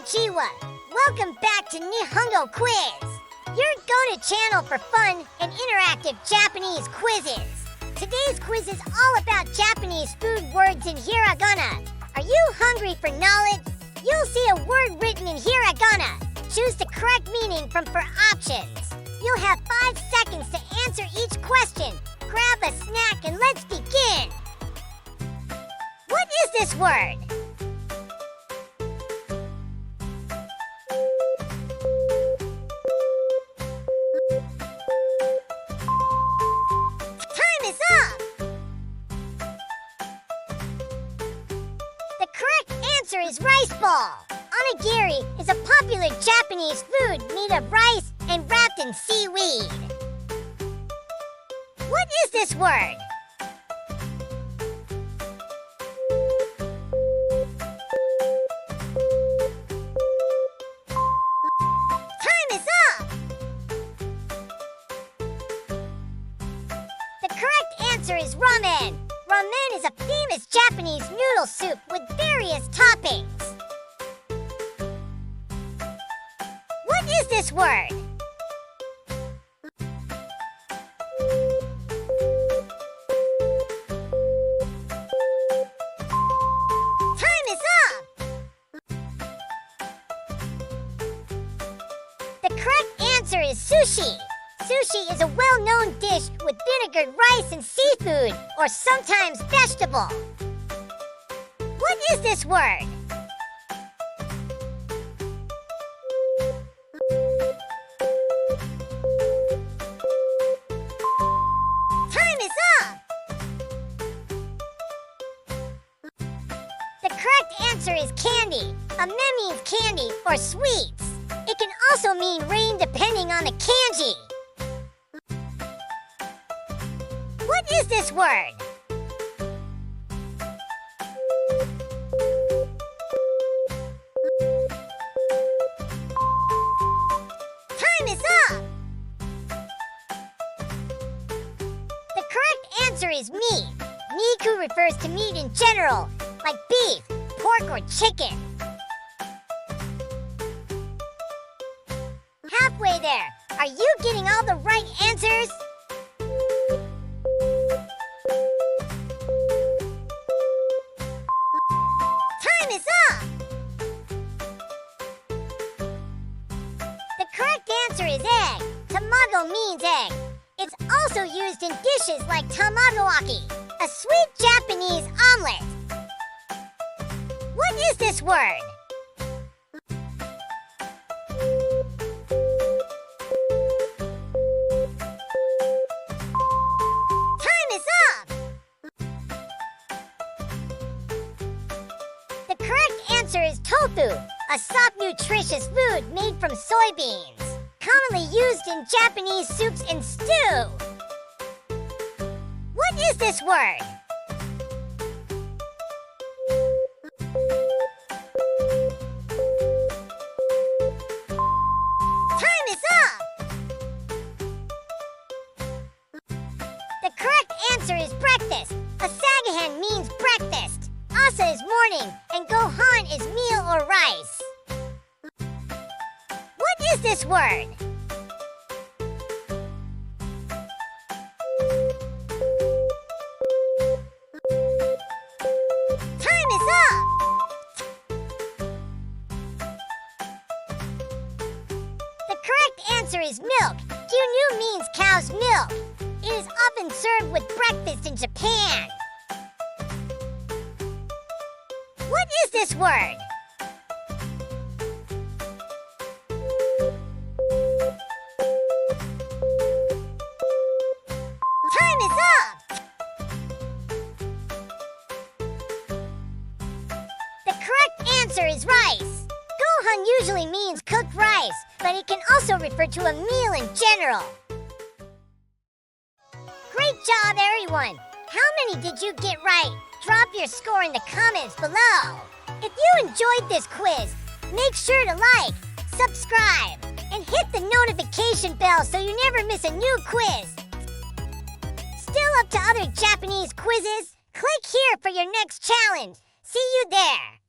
Konnichiwa! Welcome back to NihonGo Quiz! Your go-to channel for fun and interactive Japanese quizzes. Today's quiz is all about Japanese food words in hiragana. Are you hungry for knowledge? You'll see a word written in hiragana. Choose the correct meaning from 4 options. You'll have 5 seconds to answer each question. Grab a snack and let's begin! What is this word? Time is up! The correct answer is rice ball. Onigiri is a popular Japanese food made of rice and wrapped in seaweed. What is this word? Time is up! The correct answer is ramen. Ramen is a famous Japanese noodle soup with various toppings. What is this word? Time is up! The correct answer is sushi. Sushi is a well-known dish with vinegared rice and seafood, or sometimes vegetable. What is this word? Time is up! The correct answer is candy. Ame means candy or sweets. It can also mean rain depending on the kanji. What is this word? Time is up! The correct answer is meat. Niku refers to meat in general, like beef, pork, or chicken. Halfway there. Are you getting all the right answers? Time is up! The correct answer is egg. Tamago means egg. It's also used in dishes like tamagoaki, a sweet Japanese omelet. What is this word? Time is up! The correct answer is tofu, a soft, nutritious food made from soybeans, commonly used in Japanese soups and stew. What is this word? Time is up! The correct answer is breakfast. Asagahan means breakfast. Asa is morning, and gohan is meal or rice. What is this word? Time is up! The correct answer is milk. Gyunu means cow's milk. It is often served with breakfast in Japan. What is this word? Time is up! The correct answer is rice. Gohan usually means cooked rice, but it can also refer to a meal in general. Great job, everyone! How many did you get right? Drop your score in the comments below. If you enjoyed this quiz, make sure to like, subscribe, and hit the notification bell so you never miss a new quiz. Still up to other Japanese quizzes? Click here for your next challenge. See you there!